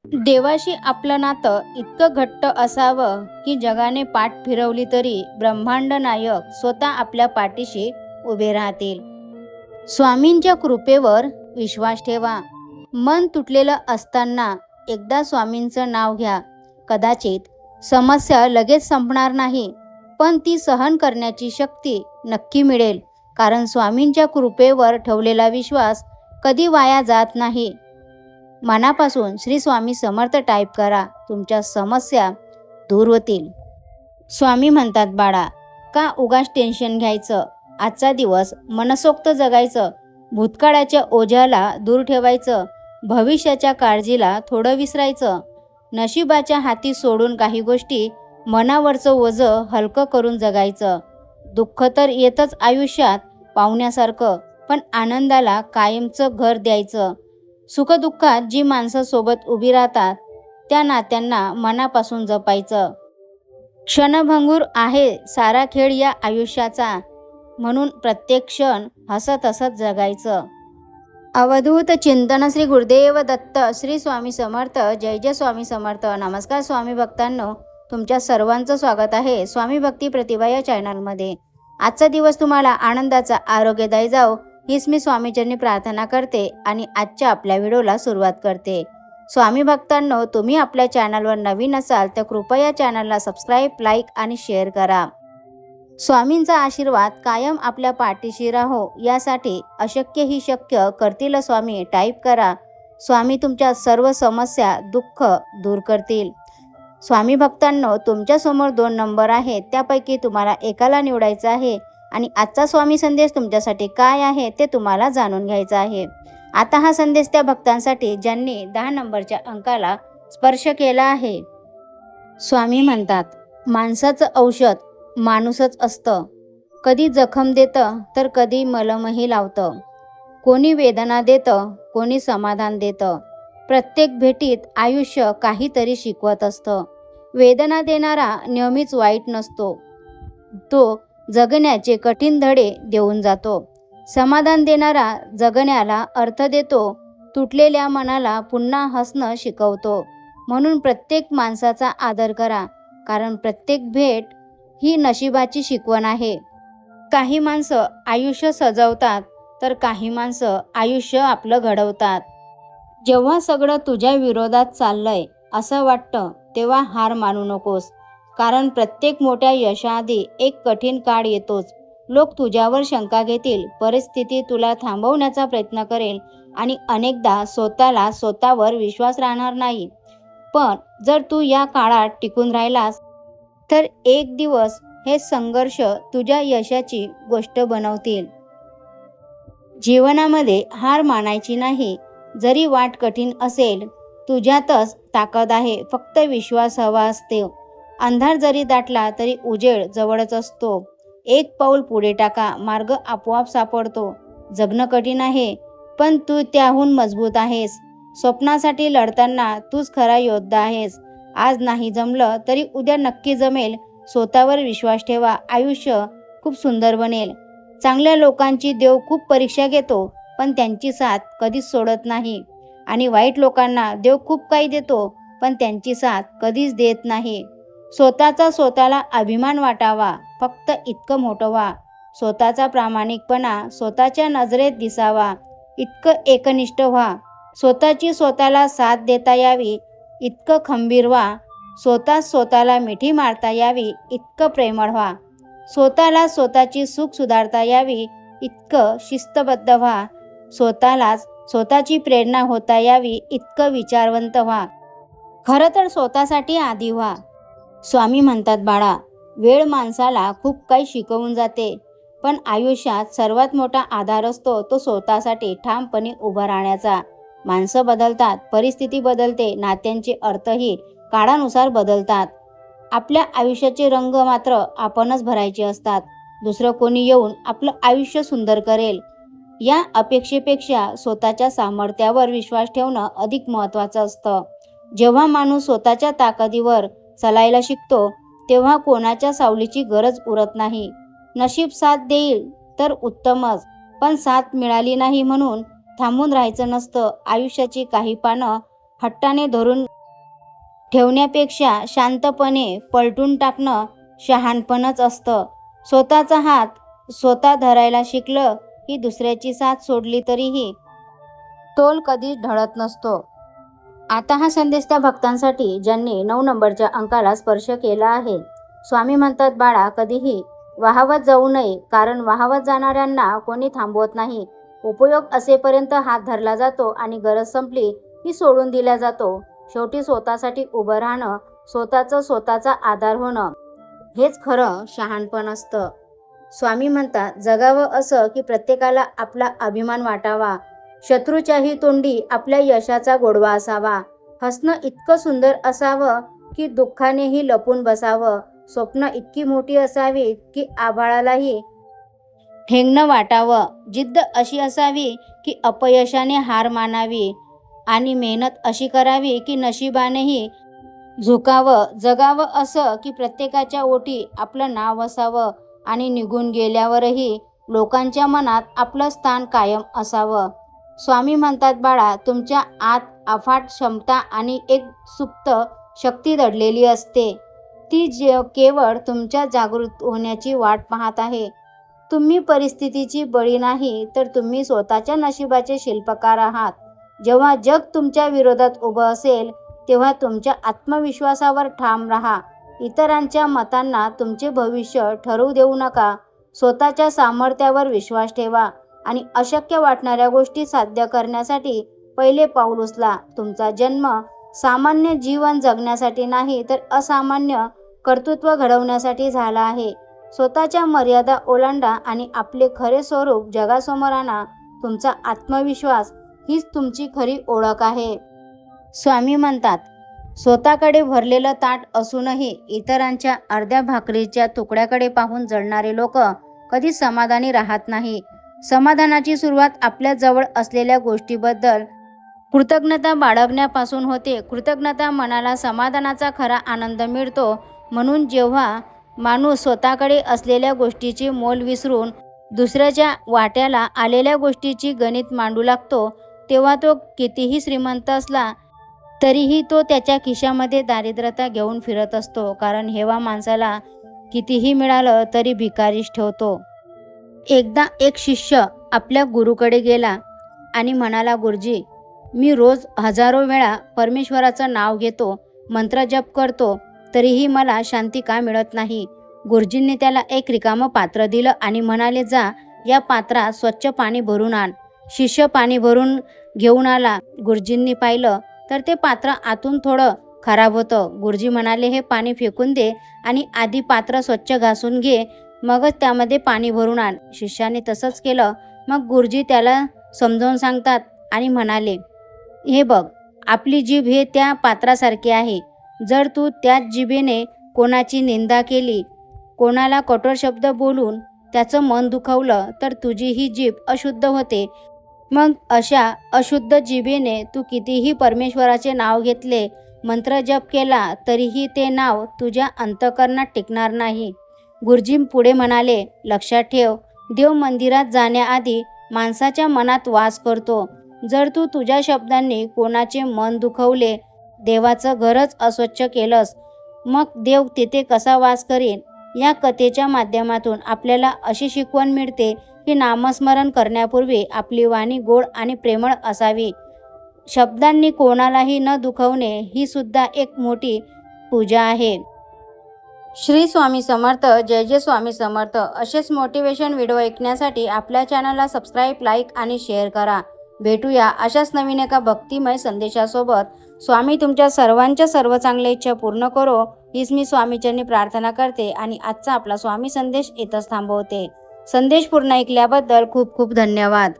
देवाशी आपलं नातं इतकं घट्ट असावं की जगाने पाठ फिरवली तरी ब्रह्मांड नायक स्वतः आपल्या पाठीशी उभे राहतील. स्वामींच्या कृपेवर विश्वास ठेवा. मन तुटलेलं असताना एकदा स्वामींचं नाव घ्या. कदाचित समस्या लगेच संपणार नाही, पण ती सहन करण्याची शक्ती नक्की मिळेल. कारण स्वामींच्या कृपेवर ठेवलेला विश्वास कधी वाया जात नाही. मनापासून श्री स्वामी समर्थ टाईप करा. तुमच्या समस्या दूर होतील. स्वामी म्हणतात, बाळा, का उगाच टेन्शन घ्यायचं? आजचा दिवस मनसोक्त जगायचं. भूतकाळाच्या ओझ्याला दूर ठेवायचं. भविष्याच्या काळजीला थोडं विसरायचं. नशिबाच्या हाती सोडून काही गोष्टी मनावरचं ओझं हलकं करून जगायचं. दुःख तर येतच आयुष्यात पाहुण्यासारखं, पण आनंदाला कायमचं घर द्यायचं. सुखदुःखात जी माणसं सोबत उभी राहतात त्या नात्यांना मनापासून जपायचं. क्षणभंगूर आहे सारा खेळ या आयुष्याचा, म्हणून प्रत्येक क्षण हसत हसत जगायचं. अवधूत चिंतन श्री गुरुदेव दत्त. श्री स्वामी समर्थ. जय जय स्वामी समर्थ. नमस्कार स्वामी भक्तांनो, तुमच्या सर्वांचं स्वागत आहे स्वामी भक्ती प्रतिभा या चॅनलमध्ये. आजचा दिवस तुम्हाला आनंदाचा, आरोग्यदायी जाओ हीच मी स्वामीचरणी प्रार्थना करते आणि आजच्या आपल्या व्हिडिओला सुरुवात करते. स्वामी भक्तांनो, तुम्ही आपल्या चॅनलवर नवीन असाल तर कृपया चॅनलला सबस्क्राईब, लाईक आणि शेअर करा. स्वामींचा आशीर्वाद कायम आपल्या पाठीशी राहो, यासाठी अशक्य ही शक्य करतील स्वामी टाईप करा. स्वामी तुमच्या सर्व समस्या, दुःख दूर करतील. स्वामी भक्तांनो, तुमच्यासमोर 2 नंबर आहेत, त्यापैकी तुम्हाला एकाला निवडायचं आहे आणि आजचा स्वामी संदेश तुमच्यासाठी काय आहे ते तुम्हाला जाणून घ्यायचं आहे. आता हा संदेश त्या भक्तांसाठी ज्यांनी 10 नंबरच्या अंकाला स्पर्श केला आहे. स्वामी म्हणतात, माणसाचं औषध माणूसच असतं. कधी जखम देतं तर कधी मलमही लावतं. कोणी वेदना देतं, कोणी समाधान देतं. प्रत्येक भेटीत आयुष्य काहीतरी शिकवत असतं. वेदना देणारा नेहमीच वाईट नसतो, तो जगण्याचे कठीण धडे देऊन जातो. समाधान देणारा जगण्याला अर्थ देतो. तुटलेल्या मनाला पुन्हा हसणं शिकवतो. म्हणून प्रत्येक माणसाचा आदर करा, कारण प्रत्येक भेट ही नशिबाची शिकवण आहे. काही माणसं आयुष्य सजवतात तर काही माणसं आयुष्य आपलं घडवतात. जेव्हा सगळं तुझ्या विरोधात चाललंय असं वाटतं तेव्हा हार मानू नकोस, कारण प्रत्येक मोठ्या यशाआधी एक कठीण काळ येतोच. लोक तुझ्यावर शंका घेतील, परिस्थिती तुला थांबवण्याचा प्रयत्न करेल आणि अनेकदा स्वतःवर विश्वास राहणार नाही. पण जर तू या काळात टिकून राहिलास तर एक दिवस हे संघर्ष तुझ्या यशाची गोष्ट बनवतील. जीवनामध्ये हार मानायची नाही. जरी वाट कठीण असेल, तुझ्यातच ताकद आहे, फक्त विश्वास हवा असतो. अंधार जरी दाटला तरी उजेड जवळच असतो. एक पाऊल पुढे टाका, मार्ग आपोआप सापडतो. जगणं कठीण आहे, पण तू त्याहून मजबूत आहेस. स्वप्नासाठी लढताना तूच खरा योद्धा आहेस. आज नाही जमलं तरी उद्या नक्की जमेल. स्वतःवर विश्वास ठेवा, आयुष्य खूप सुंदर बनेल. चांगल्या लोकांची देव खूप परीक्षा घेतो, पण त्यांची साथ कधीच सोडत नाही. आणि वाईट लोकांना देव खूप काही देतो, पण त्यांची साथ कधीच देत नाही. स्वतःला अभिमान वाटावा, फक्त इतकं मोठं व्हा. स्वतःचा प्रामाणिकपणा स्वतःच्या नजरेत दिसावा, इतकं एकनिष्ठ व्हा. स्वतःला साथ देता यावी, इतकं खंबीर व्हा. स्वतःला मिठी मारता यावी, इतकं प्रेमळ व्हा. स्वतःची चूक सुधारता यावी, इतकं शिस्तबद्ध व्हा. स्वतःची प्रेरणा होता यावी, इतकं विचारवंत व्हा. खरं तर स्वतःसाठी आधी व्हा. स्वामी म्हणतात, बाळा, वेळ माणसाला खूप काही शिकवून जाते, पण आयुष्यात सर्वात मोठा आधार असतो तो स्वतःसाठी ठामपणे उभा राहण्याचा. माणसं बदलतात, परिस्थिती बदलते, नात्यांचे अर्थही काळानुसार बदलतात. आपल्या आयुष्याचे रंग मात्र आपणच भरायचे असतात. दुसरं कोणी येऊन आपलं आयुष्य सुंदर करेल या अपेक्षेपेक्षा स्वतःच्या सामर्थ्यावर विश्वास ठेवणं अधिक महत्त्वाचं असतं. जेव्हा माणूस स्वतःच्या ताकदीवर चालायला शिकतो तेव्हा कोणाच्या सावलीची गरज उरत नाही. नशीब साथ देईल तर उत्तमच, पण साथ मिळाली नाही म्हणून थांबून राहायचं नसतं. आयुष्याची काही पानं हट्टाने धरून ठेवण्यापेक्षा शांतपणे पलटून टाकणं शहाणपणच असतं. स्वतःचा हात स्वतः धरायला शिकलं की दुसऱ्याची साथ सोडली तरीही तोल कधीच ढळत नसतो. आता हा संदेश त्या भक्तांसाठी ज्यांनी 9 नंबरच्या अंकाला स्पर्श केला आहे. स्वामी म्हणतात, बाळा, कधीही वाहवत जाऊ नये, कारण वाहवत जाणाऱ्यांना कोणी थांबवत नाही. उपयोग असेपर्यंत हात धरला जातो आणि गरज संपली की सोडून दिला जातो. शेवटी स्वतःसाठी उभं राहणं, स्वतःचा आधार होणं, हेच खरं शहाणपण असतं. स्वामी म्हणतात, जगावं असं की प्रत्येकाला आपला अभिमान वाटावा. शत्रूच्याही तोंडी आपल्या यशाचा गोडवा असावा. हसणं इतकं सुंदर असावं की दुःखानेही लपून बसावं. स्वप्न इतकी मोठी असावी की आभाळालाही ठेंगणं वाटावं. जिद्द अशी असावी की अपयशाने हार मानावी आणि मेहनत अशी करावी की नशिबानेही झुकावं. जगावं असं की प्रत्येकाच्या ओठी आपलं नाव असावं आणि निघून गेल्यावरही लोकांच्या मनात आपलं स्थान कायम असावं. स्वामी म्हणतात, बाळा, तुमच्या आत अफाट क्षमता आणि एक सुप्त शक्ती दडलेली असते. ती केवळ तुमच्या जागृत होण्याची वाट पाहत आहे. तुम्ही परिस्थितीची बळी नाही, तर तुम्ही स्वतःच्या नशिबाचे शिल्पकार आहात. जेव्हा जग तुमच्या विरोधात उभं असेल तेव्हा तुमच्या आत्मविश्वासावर ठाम राहा. इतरांच्या मतांना तुमचे भविष्य ठरवू देऊ नका. स्वतःच्या सामर्थ्यावर विश्वास ठेवा आणि अशक्य वाटणाऱ्या गोष्टी साध्य करण्यासाठी पहिले पाऊल उचला. तुमचा जन्म सामान्य जीवन जगण्यासाठी नाही, तर असामान्य कर्तृत्व घडवण्यासाठी झाला आहे. स्वतःच्या मर्यादा ओलांडा आणि आपले खरे स्वरूप जगासमोर आणा. तुमचा आत्मविश्वास हीच तुमची खरी ओळख आहे. स्वामी म्हणतात, स्वतःकडे भरलेलं ताट असूनही इतरांच्या अर्ध्या भाकरीच्या तुकड्याकडे पाहून जळणारे लोक कधीच समाधानी राहत नाही. समाधानाची सुरुवात आपल्या जवळ असलेल्या गोष्टीबद्दल कृतज्ञता बाळगण्यापासून होते. कृतज्ञता मनाला समाधानाचा खरा आनंद मिळतो. म्हणून जेव्हा माणूस स्वतःकडे असलेल्या गोष्टीचे मोल विसरून दुसऱ्याच्या वाट्याला आलेल्या गोष्टीची गणित मांडू लागतो, तेव्हा तो कितीही श्रीमंत असला तरीही तो त्याच्या खिशामध्ये दारिद्र्यता घेऊन फिरत असतो. कारण हेवा माणसाला कितीही मिळालं तरी भिकारीच ठेवतो. एकदा एक शिष्य आपल्या गुरुकडे गेला आणि म्हणाला, गुरुजी, मी रोज हजारो वेळा परमेश्वराचं नाव घेतो, मंत्र जप करतो, तरीही मला शांती का मिळत नाही? गुरुजींनी त्याला एक रिकामं पात्र दिलं आणि म्हणाले, जा, या पात्रात स्वच्छ पाणी भरून आण. शिष्य पाणी भरून घेऊन आला. गुरुजींनी पाहिलं तर ते पात्र आतून थोडं खराब होतं. गुरुजी म्हणाले, हे पाणी फेकून दे आणि आधी पात्र स्वच्छ घासून घे, मगच त्यामध्ये पाणी भरून आण. शिष्याने तसंच केलं. मग गुरुजी त्याला समजावून सांगतात आणि म्हणाले, हे बघ, आपली जीभ हे त्या पात्रासारखी आहे. जर तू त्याच जिभेने कोणाची निंदा केली, कोणाला कठोर शब्द बोलून त्याचं मन दुखवलं, तर तुझी ही जीभ अशुद्ध होते. मग अशा अशुद्ध जिभेने तू कितीही परमेश्वराचे नाव घेतले, मंत्र जप केला, तरीही ते नाव तुझ्या अंतःकरणात टिकणार नाही. गुरुजी पुढे म्हणाले, लक्षात ठेव, देव मंदिरात जाण्याआधी माणसाच्या मनात वास करतो. जर तू तुझ्या शब्दांनी कोणाचे मन दुखवले, देवाचं घरच अस्वच्छ केलंस, मग देव तिथे कसा वास करेन? या कथेच्या माध्यमातून आपल्याला अशी शिकवण मिळते की नामस्मरण करण्यापूर्वी आपली वाणी गोड आणि प्रेमळ असावी. शब्दांनी कोणालाही न दुखवणे ही सुद्धा एक मोठी पूजा आहे. श्री स्वामी समर्थ. जय जय स्वामी समर्थ. असेच मोटिवेशन व्हिडिओ ऐकण्यासाठी आपल्या चॅनलला सबस्क्राईब, लाईक आणि शेअर करा. भेटूया अशाच नवीन एका भक्तिमय संदेशासोबत. स्वामी तुमच्या सर्वांच्या सर्व चांगल्या इच्छा पूर्ण करो, हीच मी स्वामीचरणी प्रार्थना करते आणि आजचा आपला स्वामी संदेश इथंच थांबवते. संदेश पूर्ण ऐकल्याबद्दल खूप खूप धन्यवाद.